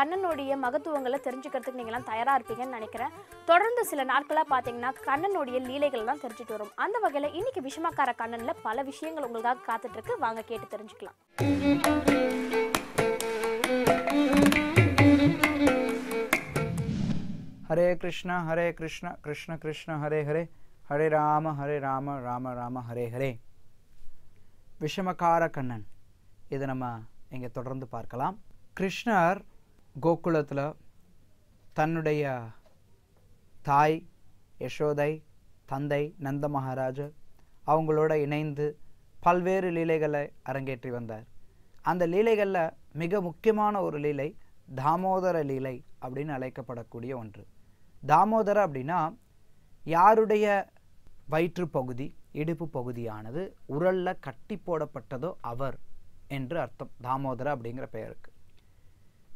கண்ணனுடைய மகத்துவங்களை தெரிஞ்சுக்கிறதுக்கு நீங்களாம் தயாராக இருப்பீங்கன்னு நினைக்கிறேன். தொடர்ந்து சில நாட்களாக பார்த்தீங்கன்னா கண்ணனுடைய லீலைகள் தான் தெரிஞ்சுட்டு வரும். அந்த வகையில் இன்னைக்கு விஷமக்கார கண்ணனில் பல விஷயங்கள் உங்களுக்காக காத்துட்டு இருக்கு. வாங்க கேட்டு தெரிஞ்சுக்கலாம். ஹரே கிருஷ்ணா கிருஷ்ண கிருஷ்ண ஹரே ஹரே, ஹரே ராம ராம ராம ஹரே ஹரே. விஷமக்கார கண்ணன், இதை நம்ம இங்கே தொடர்ந்து பார்க்கலாம். கிருஷ்ணர் கோகுலத்தில் தன்னுடைய தாய் யசோதை, தந்தை நந்த மகாராஜ் அவங்களோட இணைந்து பல்வேறு லீலைகளை அரங்கேற்றி வந்தார். அந்த லீலைகளில் மிக முக்கியமான ஒரு லீலை தாமோதர லீலை அப்படின்னு அழைக்கப்படக்கூடிய ஒன்று. தாமோதர அப்படின்னா யாருடைய வயிற்று பகுதி, இடுப்பு பகுதியானது உரல்ல கட்டி போடப்பட்டதோ அவர் என்று அர்த்தம். தாமோதர அப்படிங்கிற பெயருக்கு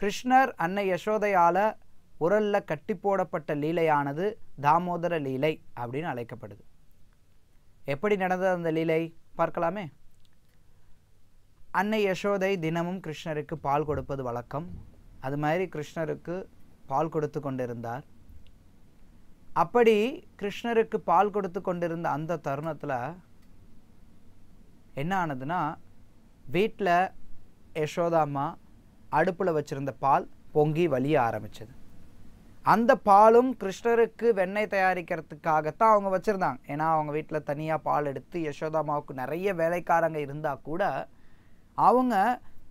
கிருஷ்ணர் அன்னை யசோதையால உரல்ல கட்டி போடப்பட்ட லீலையானது தாமோதர லீலை அப்படின்னு அழைக்கப்படுது. எப்படி நடந்தது அந்த லீலை பார்க்கலாமே. அன்னை யசோதை தினமும் கிருஷ்ணருக்கு பால் கொடுப்பது வழக்கம். அது மாதிரி கிருஷ்ணருக்கு பால் கொடுத்து கொண்டிருந்தார். அப்படி கிருஷ்ணருக்கு பால் கொடுத்து கொண்டிருந்த அந்த தருணத்தில் என்ன ஆனதுன்னா, வீட்டில் யசோதாம்மா அடுப்பில் வச்சுருந்த பால் பொங்கி வலிய ஆரம்பிச்சது. அந்த பாலும் கிருஷ்ணருக்கு வெண்ணெய் தயாரிக்கிறதுக்காகத்தான் அவங்க வச்சுருந்தாங்க. ஏன்னா அவங்க வீட்டில் தனியாக பால் எடுத்து யசோதாமாவுக்கு நிறைய வேலைக்காரங்க இருந்தால் கூட அவங்க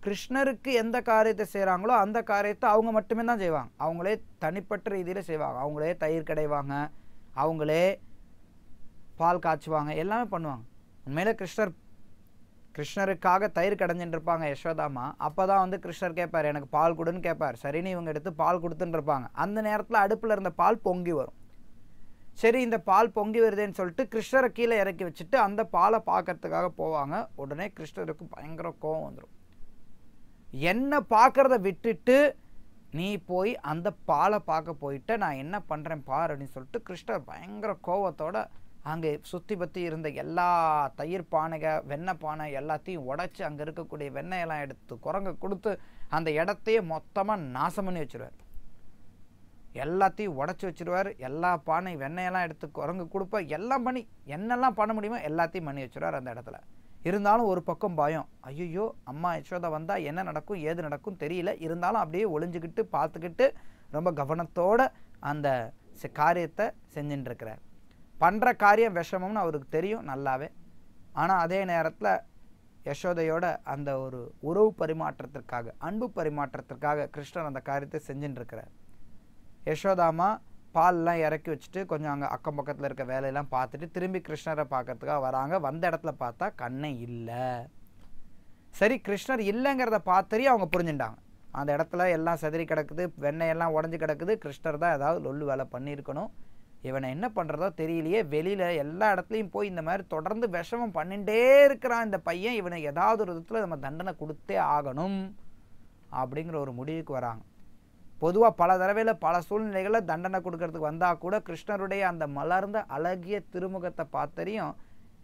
கிருஷ்ணருக்கு எந்த காரியத்தை செய்கிறாங்களோ அந்த காரியத்தை அவங்க மட்டுமே தான் செய்வாங்க. அவங்களே தனிப்பட்ட ரீதியில் செய்வாங்க. அவங்களே தயிர் கடைவாங்க, அவங்களே பால் காய்ச்சுவாங்க, எல்லாமே பண்ணுவாங்க. உண்மையிலே கிருஷ்ணருக்காக தயிர் கடைஞ்சின்னு இருப்பாங்க யசோதாமா. அப்போ தான் வந்து கிருஷ்ணர் கேட்பார், எனக்கு பால் கொடுன்னு கேட்பார். சரின்னு இவங்க எடுத்து பால் கொடுத்துன்னு இருப்பாங்க. அந்த நேரத்தில் அடுப்பில் இருந்த பால் பொங்கி வரும். சரி, இந்த பால் பொங்கி வருதுன்னு சொல்லிட்டு கிருஷ்ணரை கீழே இறக்கி வச்சுட்டு அந்த பாலை பார்க்கறதுக்காக போவாங்க. உடனே கிருஷ்ணருக்கு பயங்கர கோபம் வந்துடும். என்னை பார்க்குறத விட்டுட்டு நீ போய் அந்த பாலை பார்க்க போயிட்ட, நான் என்ன பண்ணுறேன் பார் அப்படின்னு சொல்லிட்டு கிருஷ்ணர் பயங்கர கோபத்தோடு அங்கே சுற்றி பற்றி இருந்த எல்லா தயிர் பானைக, வெண்ணெய் பானை எல்லாத்தையும் உடச்சி அங்கே இருக்கக்கூடிய வெண்ணெயெல்லாம் எடுத்து குரங்க கொடுத்து அந்த இடத்தையே மொத்தமாக நாசம் பண்ணி வச்சுருவார். எல்லாத்தையும் உடச்சி வச்சுருவார். எல்லா பானை வெண்ணெயெல்லாம் எடுத்து குரங்கு கொடுப்ப எல்லாம் பண்ணி என்னெல்லாம் பண்ண முடியுமோ எல்லாத்தையும் பண்ணி வச்சுருவார் அந்த இடத்துல. இருந்தாலும் ஒரு பக்கம் பயம், ஐயோ அம்மா யசோதா வந்தால் என்ன நடக்கும் ஏது நடக்கும் தெரியல. இருந்தாலும் அப்படியே ஒளிஞ்சுக்கிட்டு பார்த்துக்கிட்டு ரொம்ப கவனத்தோடு அந்த காரியத்தை செஞ்சுட்டுருக்கிறார். பண்ணுற காரியம் விஷமம்னு அவருக்கு தெரியும் நல்லாவே. ஆனால் அதே நேரத்தில் யசோதையோட அந்த ஒரு உறவு பரிமாற்றத்திற்காக, அன்பு பரிமாற்றத்திற்காக கிருஷ்ணர் அந்த காரியத்தை செஞ்சுட்டுருக்கிறார். யசோதாமா பால்லாம் இறக்கி வச்சுட்டு கொஞ்சம் அங்கே அக்கம் பக்கத்தில் இருக்க வேலையெல்லாம் பார்த்துட்டு திரும்பி கிருஷ்ணரை பார்க்கறதுக்காக வராங்க. வந்த இடத்துல பார்த்தா கண்ணை இல்லை. சரி, கிருஷ்ணர் இல்லைங்கிறத பார்த்தறியும் அவங்க புரிஞ்சுட்டாங்க. அந்த இடத்துல எல்லாம் செதறி கிடக்குது, வெண்ணெயெல்லாம் உடஞ்சி கிடக்குது. கிருஷ்ணர் தான் ஏதாவது லொல்லு வேலை பண்ணியிருக்கணும். இவனை என்ன பண்ணுறதோ தெரியலையே, வெளியில் எல்லா இடத்துலையும் போய் இந்த மாதிரி தொடர்ந்து விஷமம் பண்ணிகிட்டே இருக்கிறான் இந்த பையன், இவனை ஏதாவது ஒரு விதத்தில் நம்ம தண்டனை கொடுத்தே ஆகணும் அப்படிங்கிற ஒரு முடிவுக்கு வராங்க. பொதுவாக பல தடவையில் பல சூழ்நிலைகளில் தண்டனை கொடுக்கறதுக்கு வந்தால் கூட கிருஷ்ணருடைய அந்த மலர்ந்த அழகிய திருமுகத்தை பார்த்தறியும்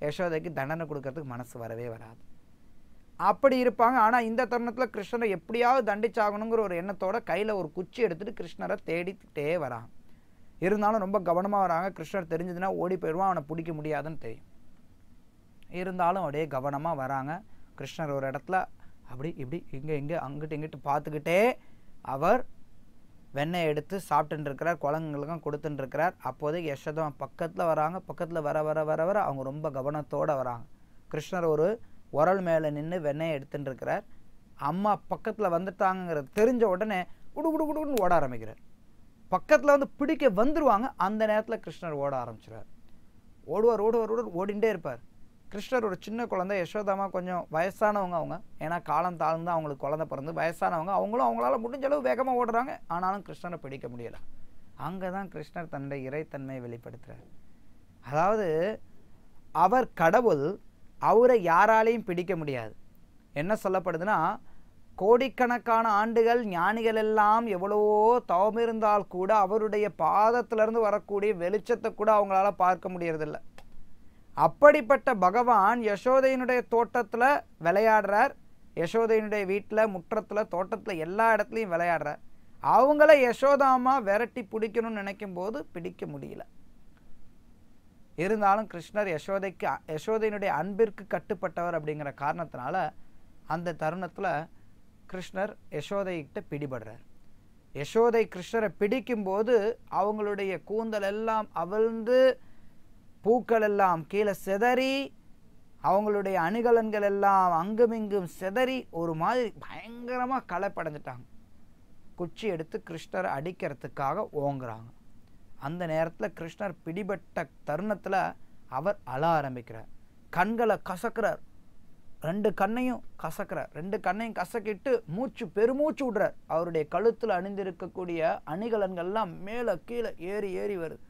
யசோதைக்கு தண்டனை கொடுக்கறதுக்கு மனசு வரவே வராது. அப்படி இருப்பாங்க. ஆனால் இந்த தருணத்தில் கிருஷ்ணரை எப்படியாவது தண்டிச்சாகணுங்கிற ஒரு எண்ணத்தோட கையில் ஒரு குச்சி எடுத்துகிட்டு கிருஷ்ணரை தேடிக்கிட்டே வராங்க. இருந்தாலும் ரொம்ப கவனமாக வராங்க. கிருஷ்ணர் தெரிஞ்சதுன்னா ஓடி போயிடுவான், அவனை பிடிக்க முடியாதுன்னு தெரியும். இருந்தாலும் அப்படியே கவனமாக வராங்க. கிருஷ்ணர் ஒரு இடத்துல அப்படி இப்படி இங்கே அங்கிட்டு இங்கிட்டு பார்த்துக்கிட்டே அவர் வெண்ணெய் எடுத்து சாப்பிட்டுன்னு இருக்கிறார், குழந்தைங்களுக்கும் கொடுத்துட்டு இருக்கிறார். அப்போதைக்கு யசோதா பக்கத்தில் வராங்க. பக்கத்தில் வர வர வர வர அவங்க ரொம்ப கவனத்தோடு வராங்க. கிருஷ்ணர் ஒரு உரல் மேலே நின்று வெண்ணெயை எடுத்துட்டு இருக்கிறார். அம்மா பக்கத்தில் வந்துட்டாங்கிறது தெரிஞ்ச உடனே குடுன்னு ஓட ஆரம்பிக்கிறார். பக்கத்தில் வந்து பிடிக்க வந்துடுவாங்க. அந்த நேரத்தில் கிருஷ்ணர் ஓட ஆரம்பிச்சிடுவார். ஓடுவார் ஓடிண்டே இருப்பார். கிருஷ்ணர் ஒரு சின்ன குழந்தை. யசோதாமா கொஞ்சம் வயசானவங்க அவங்க. ஏன்னா காலம் தாழ்ந்து அவங்களுக்கு குழந்தை பிறந்து வயசானவங்க. அவங்களும் அவங்களால முடிஞ்ச அளவு வேகமாக ஓடுறாங்க. ஆனாலும் கிருஷ்ணரை பிடிக்க முடியலை. அங்கே தான் கிருஷ்ணர் தன்னுடைய இறைத்தன்மையை வெளிப்படுத்துகிறார். அதாவது அவர் கடவுள், அவரை யாராலையும் பிடிக்க முடியாது. என்ன சொல்லப்படுதுன்னா, கோடிக்கணக்கான ஆண்டுகள் ஞானிகள் எல்லாம் எவ்வளவோ தவம் இருந்தால் கூட அவருடைய பாதத்திலிருந்து வரக்கூடிய வெளிச்சத்தை கூட அவங்களால பார்க்க முடியறதில்லை. அப்படிப்பட்ட பகவான் யசோதையினுடைய தோட்டத்தில் விளையாடுறார். யசோதையினுடைய வீட்டில், முற்றத்தில், தோட்டத்தில் எல்லா இடத்துலையும் விளையாடுறார். அவங்கள யசோதாமா விரட்டி பிடிக்கணும்னு நினைக்கும் போது பிடிக்க முடியல. இருந்தாலும் கிருஷ்ணர் யசோதையினுடைய அன்பிற்கு கட்டுப்பட்டவர் அப்படிங்கிற காரணத்தினால அந்த தருணத்தில் கிருஷ்ணர் யசோதைகிட்ட பிடிபடுறார். யசோதை கிருஷ்ணரை பிடிக்கும்போது அவங்களுடைய கூந்தல் எல்லாம் அவிழ்ந்து, பூக்கள் எல்லாம் கீழே சிதறி, அவங்களுடைய அணிகலன்கள் எல்லாம் அங்குமிங்கும் சிதறி ஒரு மாதிரி பயங்கரமாக களைப்படைஞ்சிட்டாங்க. குச்சி எடுத்து கிருஷ்ணரை அடிக்கிறதுக்காக ஓங்குறாங்க. அந்த நேரத்தில் கிருஷ்ணர் பிடிபட்ட தருணத்தில் அவர் அழ ஆரம்பிக்கிறார். கண்களை கசக்கிறார், 2 கண்ணையும் கசக்கிறார். 2 கண்ணையும் கசக்கிட்டு பெருமூச்சு விடுறார். அவருடைய கழுத்தில் அணிந்திருக்கக்கூடிய அணிகலன்கள்லாம் மேலே கீழே ஏறி ஏறி வருது.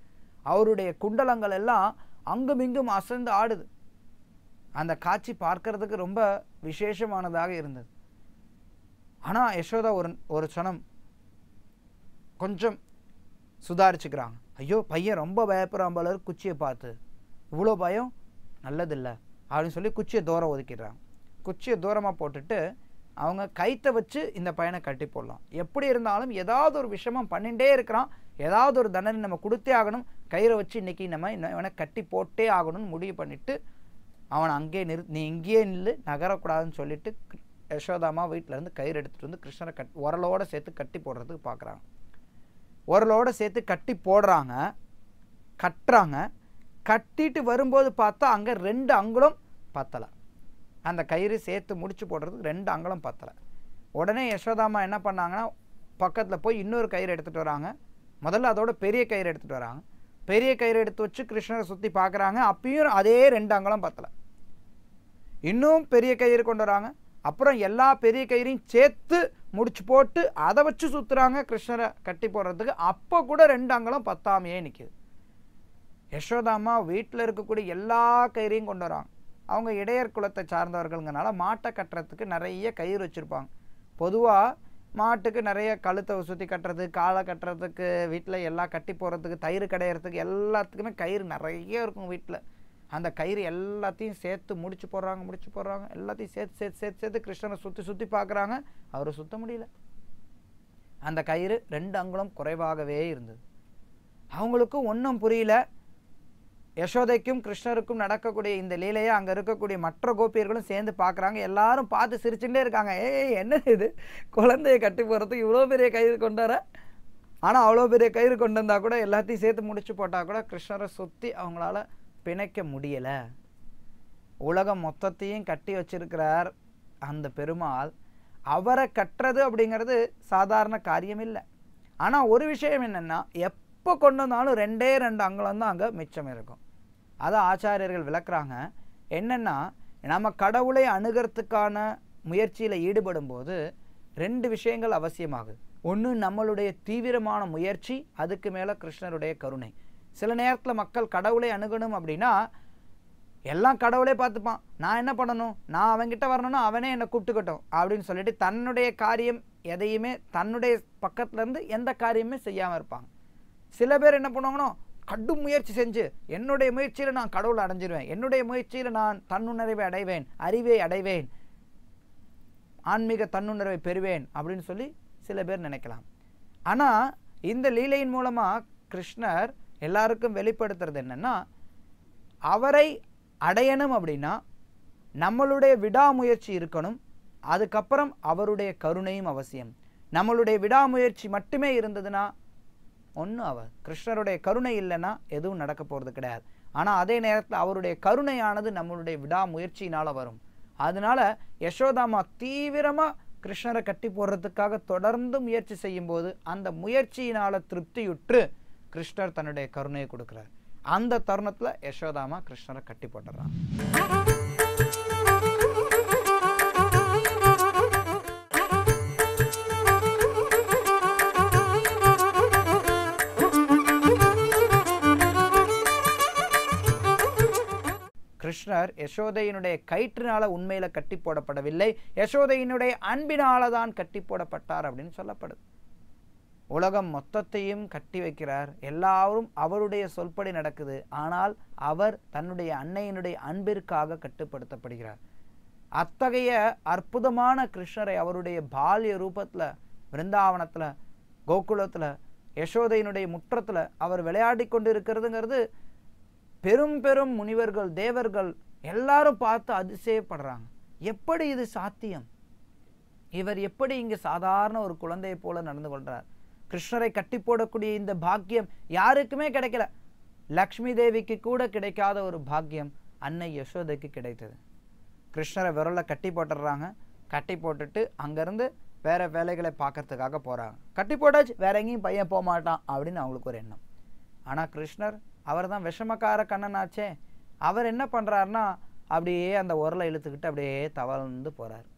அவருடைய குண்டலங்கள் எல்லாம் அங்குமிங்கும் அசைந்து ஆடுது. அந்த காட்சி பார்க்கறதுக்கு ரொம்ப விசேஷமானதாக இருந்தது. ஆனால் யசோதா ஒரு சனம் கொஞ்சம் சுதாரிச்சுக்கிறாங்க. ஐயோ, பையன் ரொம்ப பயப்படுறான் போல குச்சியை பார்த்து, இவ்வளோ பயம் நல்லதில்லை அப்படின்னு சொல்லி குச்சியை தூரம் ஒதுக்கிடுறாங்க. குச்சியை தூரமாக போட்டுட்டு அவங்க கைத்தை வச்சு இந்த பையனை கட்டி போடலாம். எப்படி இருந்தாலும் ஏதாவது ஒரு விஷயமா பண்ணிகிட்டே இருக்கிறான், ஏதாவது ஒரு தண்டனை நம்ம கொடுத்தே ஆகணும், கயிறை வச்சு இன்னைக்கு நம்ம இவனை கட்டி போட்டே ஆகணும்னு முடிவு பண்ணிட்டு அவனை அங்கேயே நீ இங்கேயே நில்லு, நகரக்கூடாதுன்னு சொல்லிட்டு யசோதாமா வீட்டிலேருந்து கயிறு எடுத்துகிட்டு வந்து கிருஷ்ணரை உரலோடு சேர்த்து கட்டி போடுறதுக்கு பார்க்குறாங்க. உரலோடு சேர்த்து கட்டி போடுறாங்க, கட்டுறாங்க. கட்டிட்டு வரும்போது பார்த்தா அங்கே 2 அங்குலம் பத்தலை. அந்த கயிறு சேர்த்து முடிச்சு போடுறதுக்கு 2 அங்குலம் பத்தலை. உடனே யசோதாமா என்ன பண்ணாங்கன்னா, பக்கத்தில் போய் இன்னொரு கயிறு எடுத்துகிட்டு வராங்க. முதல்ல அதோட பெரிய கயிறு எடுத்துகிட்டு வராங்க. பெரிய கயிறு எடுத்து வச்சு கிருஷ்ணரை சுற்றி பார்க்குறாங்க. அப்பயும் அதே 2 அங்குலம் பத்தலை. இன்னும் பெரிய கயிறு கொண்டு வராங்க. அப்புறம் எல்லா பெரிய கயிறையும் சேர்த்து முடிச்சு போட்டு அதை வச்சு சுற்றுறாங்க கிருஷ்ணரை கட்டி போடுறதுக்கு. அப்போ கூட 2 அங்குலம் பத்தாமையே நிற்கிது. யசோதாமா வீட்டில் இருக்கக்கூடிய எல்லா கயிறையும் கொண்டு வராங்க. அவங்க இடையர் குலத்தை சார்ந்தவர்கள்ங்கனால மாட்டை கட்டுறதுக்கு நிறைய கயிறு வச்சுருப்பாங்க. பொதுவாக மாட்டுக்கு நிறைய கழுத்தை சுற்றி கட்டுறதுக்கு, காலை கட்டுறதுக்கு, வீட்டில் எல்லாம் கட்டி போடுறதுக்கு, தயிர் கடையிறதுக்கு எல்லாத்துக்குமே கயிறு நிறைய இருக்கும் வீட்டில். அந்த கயிறு எல்லாத்தையும் சேர்த்து முடிச்சு போடுறாங்க. எல்லாத்தையும் சேர்த்து கிருஷ்ணனை சுற்றி பார்க்குறாங்க. அவரை சுத்த முடியல. அந்த கயிறு 2 அங்குலம் குறைவாகவே இருந்தது. அவங்களுக்கு ஒன்றும் புரியல. யசோதைக்கும் கிருஷ்ணருக்கும் நடக்கக்கூடிய இந்த லீலையை அங்கே இருக்கக்கூடிய மற்ற கோபியர்களும் சேர்ந்து பார்க்குறாங்க. எல்லாரும் பார்த்து சிரிச்சுட்டே இருக்காங்க. என்ன இது, குழந்தைய கட்டி போகிறதுக்கு இவ்வளோ பெரிய கயிறு கொண்டு வர. ஆனால் அவ்வளோ பெரிய கயிறு கொண்டு வந்தால் கூட எல்லாத்தையும் சேர்த்து முடிச்சு போட்டால் கூட கிருஷ்ணரை சுற்றி அவங்களால பிணைக்க முடியலை. உலகம் மொத்தத்தையும் கட்டி வச்சிருக்கிறார் அந்த பெருமாள். அவரை கட்டுறது அப்படிங்கிறது சாதாரண காரியம் இல்லை. ஆனால் ஒரு விஷயம் என்னென்னா, எப்போ கொண்டு வந்தாலும் 2 அங்குலம் தான் அங்கே மிச்சம் இருக்கும். அதை ஆச்சாரியர்கள் விளக்குறாங்க. என்னென்னா, நம்ம கடவுளை அணுகிறதுக்கான முயற்சியில் ஈடுபடும் போது 2 விஷயங்கள் அவசியமாகுது. ஒன்று நம்மளுடைய தீவிரமான முயற்சி, அதுக்கு மேலே கிருஷ்ணருடைய கருணை. சில நேரத்தில் மக்கள் கடவுளை அணுகணும் அப்படின்னா எல்லாம் கடவுளே பார்த்துப்பான், நான் என்ன பண்ணணும், நான் அவன்கிட்ட வரணும்னா அவனே என்னை கூப்பிட்டுக்கட்டும் அப்படின்னு சொல்லிட்டு தன்னுடைய காரியம் எதையுமே தன்னுடைய பக்கத்துலேருந்து எந்த காரியமே செய்யாமல் இருப்பாங்க. சில பேர் என்ன பண்ணுவாங்கன்னா, கடும் முயற்சி செஞ்சு என்னுடைய முயற்சியில் நான் கடவுளை அடைஞ்சிருவேன், என்னுடைய முயற்சியில் நான் தன்னுணர்வை அடைவேன், அறிவை அடைவேன், ஆன்மீக தன்னுணர்வை பெறுவேன் அப்படின்னு சொல்லி சில பேர் நினைக்கலாம். ஆனால் இந்த லீலையின் மூலமாக கிருஷ்ணர் எல்லாருக்கும் வெளிப்படுத்துறது என்னென்னா, அவரை அடையணும் அப்படின்னா நம்மளுடைய விடாமுயற்சி இருக்கணும், அதுக்கப்புறம் அவருடைய கருணையும் அவசியம். நம்மளுடைய விடாமுயற்சி மட்டுமே இருந்ததுன்னா ஒன்றும் அவர் கிருஷ்ணருடைய கருணை இல்லைன்னா எதுவும் நடக்க போகிறது கிடையாது. ஆனால் அதே நேரத்தில் அவருடைய கருணையானது நம்மளுடைய விடாமுயற்சியினால் வரும். அதனால யசோதாமா தீவிரமாக கிருஷ்ணரை கட்டி போடுறதுக்காக தொடர்ந்து முயற்சி செய்யும்போது அந்த முயற்சியினால் திருப்தியுற்று கிருஷ்ணர் தன்னுடைய கருணையை கொடுக்குறார். அந்த தருணத்தில் யசோதாமா கிருஷ்ணரை கட்டி போட்டுறான். கிருஷ்ணர் யசோதையினுடைய கயிற்றினால உண்மையில கட்டி போடப்படவில்லை, யசோதையினுடைய அன்பினால தான் கட்டி போடப்பட்டார் அப்படின்னு சொல்லப்படுது. உலகம் மொத்தத்தையும் கட்டி வைக்கிறார், எல்லாரும் அவருடைய சொல்படி நடக்குது. ஆனால் அவர் தன்னுடைய அன்னையினுடைய அன்பிற்காக கட்டுப்படுத்தப்படுகிறார். அத்தகைய அற்புதமான கிருஷ்ணரை அவருடைய பால்ய ரூபத்தில் பிருந்தாவனத்தில் கோகுலத்தில் யசோதையினுடைய முற்றத்தில் அவர் விளையாடி கொண்டு இருக்கிறதுங்கிறது பெரும் பெரும் முனிவர்கள் தேவர்கள் எல்லாரும் பார்த்து அதிசயப்படுறாங்க. எப்படி இது சாத்தியம்? இவர் எப்படி இங்கே சாதாரண ஒரு குழந்தையை போல நடந்து கொள்றார்? கிருஷ்ணரை கட்டி போடக்கூடிய இந்த பாக்கியம் யாருக்குமே கிடைக்கல. லக்ஷ்மி தேவிக்கு கூட கிடைக்காத ஒரு பாக்கியம் அன்னை யசோதைக்கு கிடைத்தது. கிருஷ்ணரை விரலை கட்டி போட்டுடுறாங்க. கட்டி போட்டுட்டு அங்கேருந்து வேற வேலைகளை பார்க்கறதுக்காக போகிறாங்க. கட்டி போட்டாச்சு, வேற எங்கேயும் பையன் போக மாட்டான் அப்படின்னு அவங்களுக்கு ஒரு எண்ணம். ஆனால் கிருஷ்ணர் அவர் தான் விஷமக்கார கண்ணனாச்சே. அவர் என்ன பண்ணுறாருன்னா அப்படியே அந்த உரலை இழுத்துக்கிட்டு அப்படியே தவழ்ந்து போகிறார்.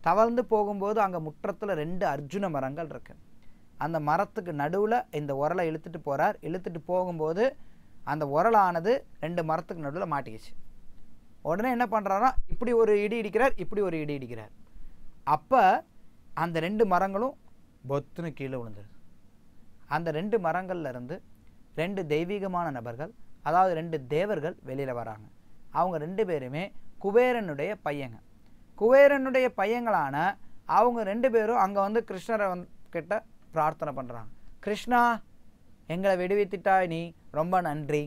தவழ்ந்து போகும்போது அங்கே முற்றத்தில் 2 அர்ஜுன மரங்கள் இருக்கு. அந்த மரத்துக்கு நடுவில் இந்த உரலை இழுத்துட்டு போகிறார். இழுத்துட்டு போகும்போது அந்த உரலானது 2 மரத்துக்கு நடுவில் மாட்டிக்கிச்சு. உடனே என்ன பண்ணுறாருன்னா இப்படி ஒரு இடி இடிக்கிறார், இப்படி ஒரு இடி இடிக்கிறார். அப்போ அந்த 2 மரங்களும் பொத்துன்னு கீழே விழுந்துருது. அந்த 2 மரங்கள்ல இருந்து 2 தெய்வீகமான நபர்கள், அதாவது 2 தேவர்கள் வெளியில் வராங்க. அவங்க 2 பேருமே குபேரனுடைய பையங்க. குபேரனுடைய பையங்களான அவங்க 2 பேரும் அங்கே வந்து கிருஷ்ணரை கிட்ட பிரார்த்தனை பண்ணுறாங்க. கிருஷ்ணா, எங்களை விடுவித்துட்டாய், நீ ரொம்ப நன்றி.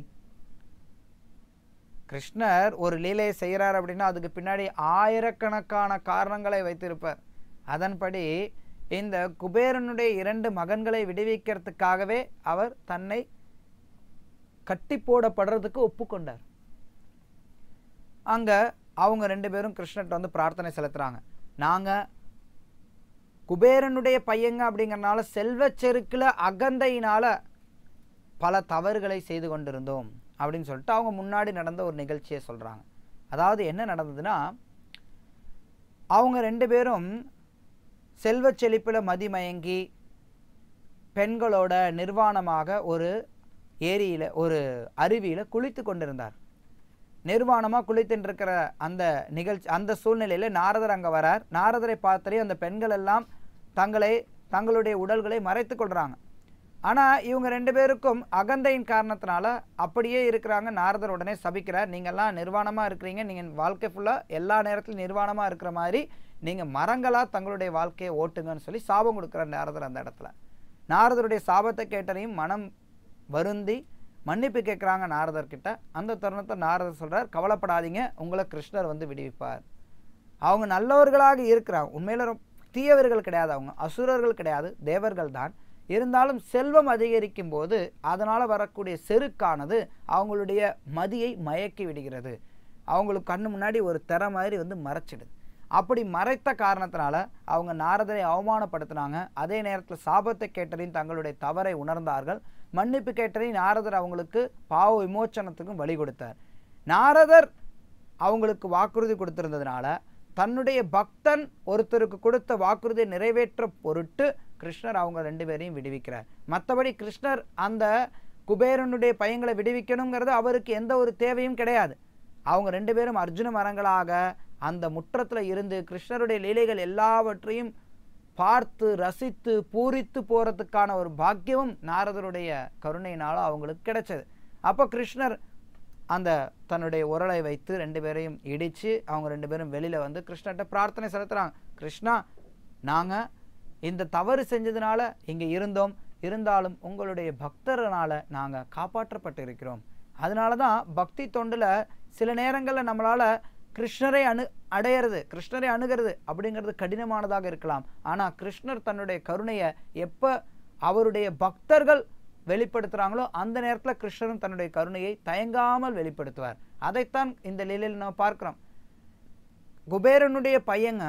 கிருஷ்ணர் ஒரு லீலையை செய்கிறார் அப்படின்னா அதுக்கு பின்னாடி ஆயிரக்கணக்கான காரணங்களை வைத்திருப்பார். அதன்படி இந்த குபேரனுடைய 2 மகன்களை விடுவிக்கிறதுக்காகவே அவர் தன்னை கட்டி போடப்படுறதுக்கு ஒப்புக்கொண்டார். அங்கே அவங்க 2 பேரும் கிருஷ்ணர்கிட்ட வந்து பிரார்த்தனை செலுத்துகிறாங்க. நாங்கள் குபேரனுடைய பையங்க அப்படிங்கிறனால செல்வச் செருக்கில் அகந்தையினால் பல தவறுகளை செய்து கொண்டிருந்தோம் அப்படின்னு சொல்லிட்டு அவங்க முன்னாடி நடந்த ஒரு நிகழ்ச்சியை சொல்கிறாங்க. அதாவது என்ன நடந்ததுன்னா, அவங்க 2 பேரும் செல்வச் செழிப்பில் மதிமயங்கி பெண்களோட நிர்வாணமாக ஒரு ஏரியில் ஒரு அருவியில் குளித்து கொண்டிருந்தார். நிர்வாணமாக குளித்துட்டு இருக்கிற அந்த நிகழ்ச்சி அந்த சூழ்நிலையில் நாரதர் அங்கே வரார். நாரதரை பார்த்தே அந்த பெண்கள் எல்லாம் தங்களுடைய உடல்களை மறைத்து கொள்கிறாங்க. ஆனால் இவங்க 2 பேருக்கும் அகந்தையின் காரணத்தினால அப்படியே இருக்கிறாங்க. நாரதர் உடனே சபிக்கிறார், நீங்கள்லாம் நிர்வாணமாக இருக்கிறீங்க, நீங்கள் வாழ்க்கை ஃபுல்லாக எல்லா நேரத்திலும் நிர்வாணமாக இருக்கிற மாதிரி நீங்கள் மரங்களாக தங்களுடைய வாழ்க்கையை ஓட்டுங்கன்னு சொல்லி சாபம் கொடுக்குறார் நாரதர் அந்த இடத்துல. நாரதருடைய சாபத்தை கேட்டனையும் மனம் வருந்தி மன்னிப்பு கேட்குறாங்க நாரதர்கிட்ட. அந்த தருணத்தை நாரதர் சொல்கிறார், கவலைப்படாதீங்க, உங்களை கிருஷ்ணர் வந்து விடுவிப்பார். அவங்க நல்லவர்களாக இருக்கிறாங்க, உண்மையில தீயவர்கள் கிடையாது, அவங்க அசுரர்கள் கிடையாது, தேவர்கள் தான். இருந்தாலும் செல்வம் அதிகரிக்கும் போது அதனால் வரக்கூடிய செருக்கானது அவங்களுடைய மதியை மயக்கி விடுகிறது. அவங்களுக்கு கண்ணு முன்னாடி ஒரு திரை மாதிரி வந்து மறைச்சிடுது. அப்படி மறைத்த காரணத்தினால அவங்க நாரதரை அவமானப்படுத்தினாங்க. அதே நேரத்தில் சாபத்தை கேட்டறியும் தங்களுடைய தவறை உணர்ந்தார்கள். மன்னிப்பு கேட்டறியும் நாரதர் அவங்களுக்கு பாவ விமோச்சனத்துக்கும் வழி கொடுத்தார். நாரதர் அவங்களுக்கு வாக்குறுதி கொடுத்திருந்ததுனால தன்னுடைய பக்தன் ஒருத்தருக்கு கொடுத்த வாக்குறுதியை நிறைவேற்ற பொருட்டு கிருஷ்ணர் அவங்க 2 பேரையும் விடுவிக்கிறார். மற்றபடி கிருஷ்ணர் அந்த குபேரனுடைய பையங்களை விடுவிக்கணுங்கிறது அவருக்கு எந்த ஒரு தேவையும் கிடையாது. அவங்க 2 பேரும் அர்ஜுன மரங்களாக அந்த முற்றத்தில் இருந்து கிருஷ்ணருடைய லீலைகள் எல்லாவற்றையும் பார்த்து ரசித்து பூரித்து போகிறதுக்கான ஒரு பாக்கியமும் நாரதருடைய கருணையினால் அவங்களுக்கு கிடைச்சது. அப்போ கிருஷ்ணர் அந்த தன்னுடைய உரலை வைத்து 2 பேரையும் இடித்து அவங்க 2 பேரும் வெளியில் வந்து கிருஷ்ணர்கிட்ட பிரார்த்தனை செலுத்துகிறாங்க. கிருஷ்ணா, நாங்கள் இந்த தவறு செஞ்சதுனால இங்கே இருந்தோம், இருந்தாலும் உங்களுடைய பக்தர்னால நாங்கள் காப்பாற்றப்பட்டு இருக்கிறோம். அதனால தான் பக்தி தொண்டில் சில நேரங்களில் நம்மளால் கிருஷ்ணரை அடையிறது, கிருஷ்ணரை அணுகிறது அப்படிங்கிறது கடினமானதாக இருக்கலாம். ஆனால் கிருஷ்ணர் தன்னுடைய கருணையை எப்போ அவருடைய பக்தர்கள் வெளிப்படுத்துகிறாங்களோ அந்த நேரத்தில் கிருஷ்ணரும் தன்னுடைய கருணையை தயங்காமல் வெளிப்படுத்துவார். அதைத்தான் இந்த லீலையில் நம்ம பார்க்கிறோம். குபேரனுடைய பையங்க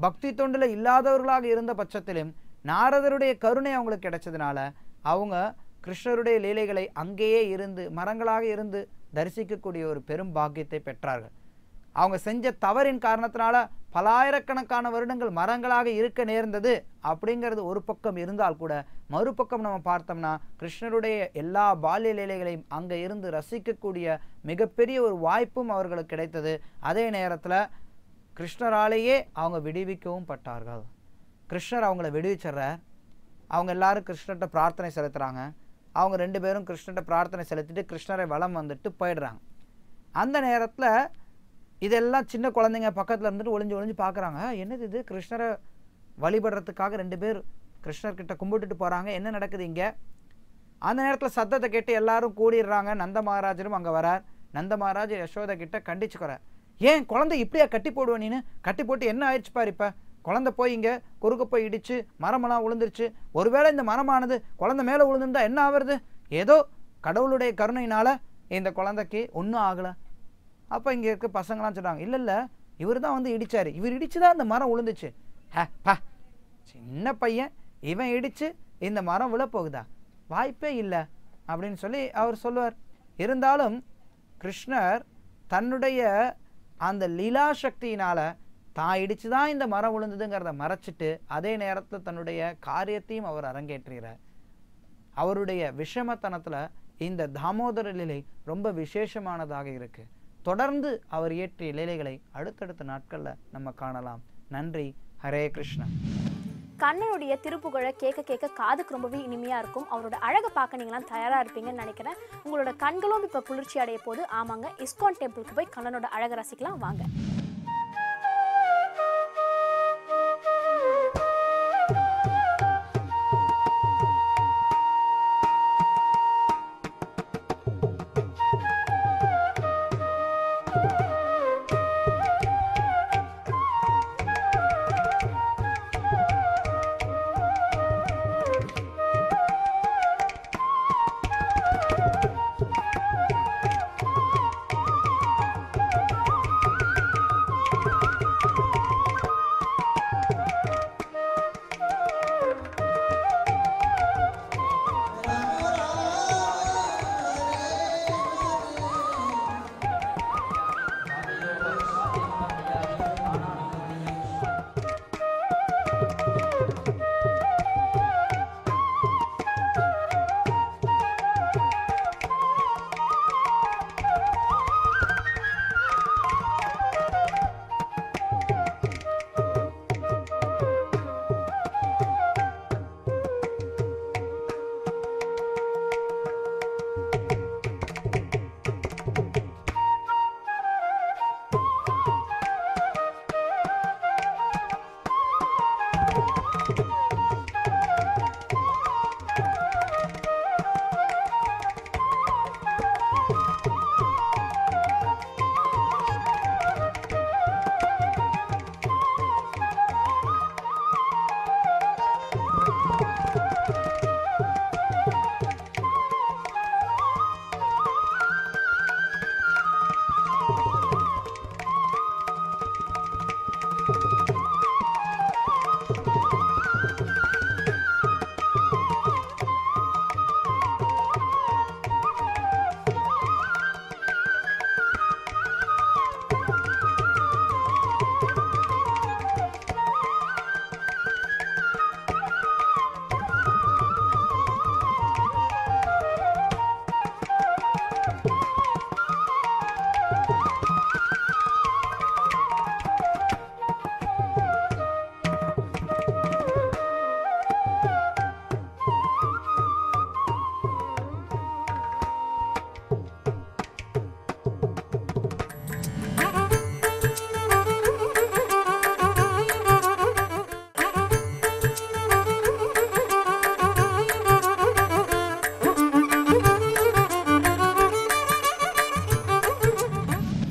பக்தி தொண்டில் இல்லாதவர்களாக இருந்த பட்சத்திலும் நாரதருடைய கருணை அவங்களுக்கு கிடைச்சதுனால அவங்க கிருஷ்ணருடைய லீலைகளை அங்கேயே இருந்து மரங்களாக இருந்து தரிசிக்கக்கூடிய ஒரு பெரும் பாக்கியத்தை பெற்றார்கள். அவங்க செஞ்ச தவறின் காரணத்தினால பலாயிரக்கணக்கான வருடங்கள் மரங்களாக இருக்க நேர்ந்தது அப்படிங்கிறது ஒரு பக்கம் இருந்தால் கூட, மறுபக்கம் நம்ம பார்த்தோம்னா கிருஷ்ணருடைய எல்லா பால்ய லீலைகளையும் அங்கே இருந்து ரசிக்கக்கூடிய மிகப்பெரிய ஒரு வாய்ப்பும் அவர்களுக்கு கிடைத்தது. அதே நேரத்தில் கிருஷ்ணராலேயே அவங்க விடுவிக்கவும் பட்டார்கள். கிருஷ்ணர் அவங்கள விடுவிச்சிட்றார். அவங்க எல்லாரும் கிருஷ்ணர்கிட்ட பிரார்த்தனை செலுத்துகிறாங்க. அவங்க 2 பேரும் கிருஷ்ணர்கிட்ட பிரார்த்தனை செலுத்திட்டு கிருஷ்ணரை வலம் வந்துட்டு போயிடுறாங்க. அந்த நேரத்தில் இதெல்லாம் சின்ன குழந்தைங்க பக்கத்தில் இருந்துட்டு ஒளிஞ்சு பார்க்குறாங்க. என்னது இது, கிருஷ்ணரை வழிபடுறதுக்காக 2 பேர் கிருஷ்ணர்கிட்ட கும்பிட்டுட்டு போகிறாங்க. என்ன நடக்குது இங்கே? அந்த நேரத்தில் சத்தத்தை கேட்டு எல்லாரும் கூடிடுறாங்க. நந்த மகாராஜரும் அங்கே வரார். நந்த மகாராஜ் யசோதை கிட்ட கண்டிச்சுக்கிறார். ஏன் குழந்தை இப்படியா கட்டி போடுவேன் நீனு? கட்டி போட்டு என்ன ஆயிடுச்சு பாரு. இப்போ குழந்தை போய் இங்கே குறுக்க போய் இடிச்சு மரமெல்லாம் விழுந்துருச்சு. ஒருவேளை இந்த மரமானது குழந்தை மேலே விழுந்துருந்தா என்ன ஆகுறது? ஏதோ கடவுளுடைய கருணையினால இந்த குழந்தைக்கு ஒன்றும் ஆகலை. அப்போ இங்கே இருக்க பசங்களாம் சொல்கிறாங்க, இல்லை இல்லை இவர் தான் வந்து இடித்தார், இவர் இடிச்சு தான் இந்த மரம் விழுந்துச்சு. பா சின்ன பையன் இவன் இடித்து இந்த மரம் விழப்போகுதா? வாய்ப்பே இல்லை அப்படின்னு சொல்லி அவர் சொல்லுவார். இருந்தாலும் கிருஷ்ணர் தன்னுடைய அந்த லீலா சக்தியினால் தான் இடித்து தான் இந்த மரம் விழுந்ததுங்கிறத மறைச்சிட்டு அதே நேரத்தில் தன்னுடைய காரியத்தையும் அவர் அரங்கேற்றுகிறார். அவருடைய விஷமத்தனத்தில் இந்த தாமோதர லீலை ரொம்ப விசேஷமானதாக இருக்குது. தொடர்ந்து அவர் இயற்றிய லீலைகளை அடுத்தடுத்த நாட்களில் நம்ம காணலாம். நன்றி. ஹரே கிருஷ்ணா. கண்ணனுடைய திருப்புகழை கேட்க கேட்க காதுக்கு ரொம்பவே இனிமையாக இருக்கும். அவரோட அழகை பார்க்க நீங்களாம் தயாராக இருப்பீங்கன்னு நினைக்கிறேன். உங்களோட கண்களும் இப்போ குளிர்ச்சி அடைய போது. ஆமாங்க, இஸ்கான் டெம்பிளுக்கு போய் கண்ணனோட அழகை ரசிக்கலாம் வாங்க.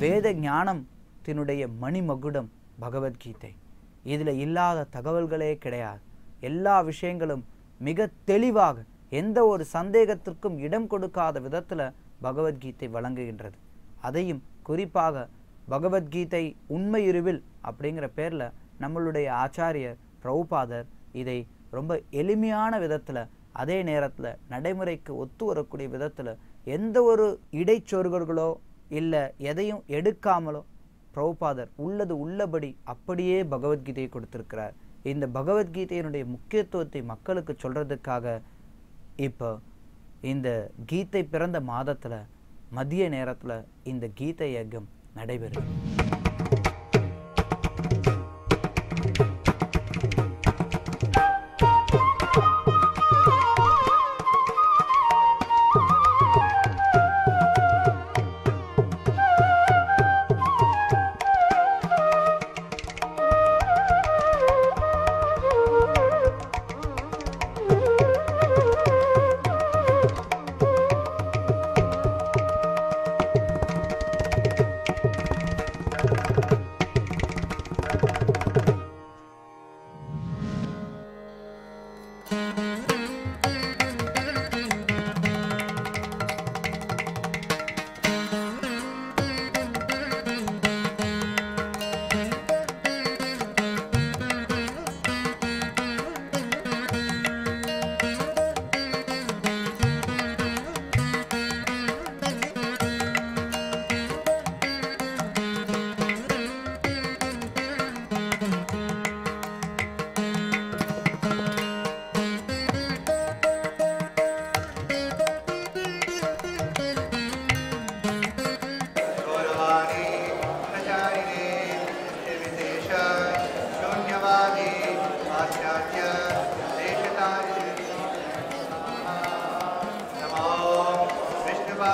வேத ஞானத்தினுடைய மணிமகுடம் பகவத்கீதை. இதில் இல்லாத தகவல்களே கிடையாது. எல்லா விஷயங்களும் மிக தெளிவாக எந்த ஒரு சந்தேகத்திற்கும் இடம் கொடுக்காத விதத்தில் பகவத்கீதை வழங்குகின்றது. அதையும் குறிப்பாக பகவத்கீதை உண்மையுருவில் அப்படிங்கிற பேரில் நம்மளுடைய ஆச்சாரியர் பிரபுபாதர் இதை ரொம்ப எளிமையான விதத்தில், அதே நேரத்தில் நடைமுறைக்கு ஒத்து வரக்கூடிய விதத்தில், எந்த ஒரு இடைச்சொருகளோ இல்லை எதையும் எடுக்காமலோ பிரபுபாதர் உள்ளது உள்ளபடி அப்படியே பகவத்கீதையை கொடுத்திருக்கிறார். இந்த பகவத்கீதையினுடைய முக்கியத்துவத்தை மக்களுக்கு சொல்றதுக்காக இப்போ இந்த கீதை பிறந்த மாதத்தில் மதிய நேரத்தில் இந்த கீதை யஜ்ஞம் நடைபெறும்.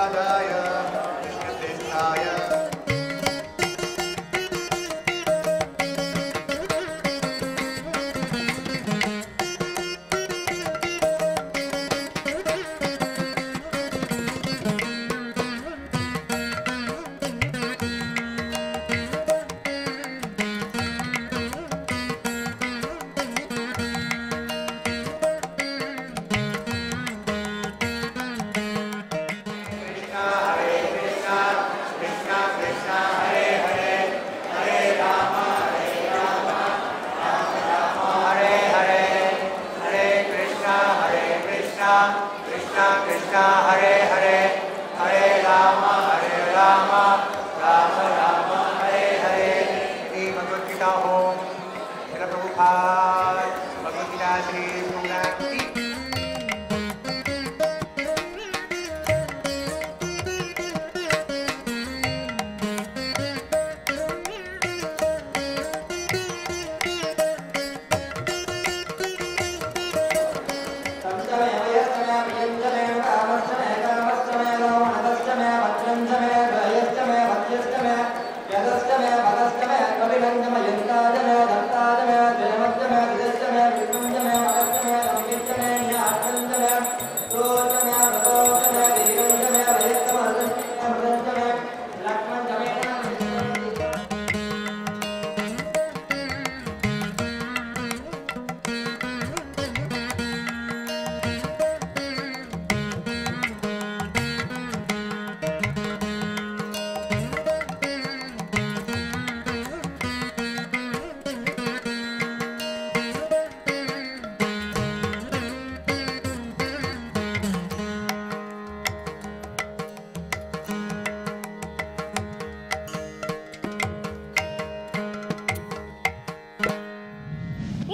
प्रसादाय कृष्णप्रेष्ठाय Krishna Krishna Hare Hare Hare Rama Rama Rama Hare Hare Iti Bhagavad Gita Om Srila Prabhupada Bhagavad Gita Sri Prabhupada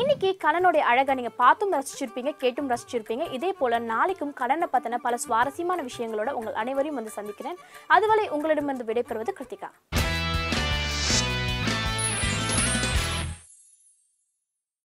இன்னைக்கு கண்ணனுடைய அழகை நீங்க பார்த்தும் ரசிச்சிருப்பீங்க, கேட்டும் ரசிச்சிருப்பீங்க. இதே போல நாளைக்கும் கடனை பத்தின பல சுவாரஸ்யமான விஷயங்களோட உங்கள் அனைவரையும் வந்து சந்திக்கிறேன். அதுவரை உங்களிடமிருந்து விடைபெறுவது கிருத்திகா.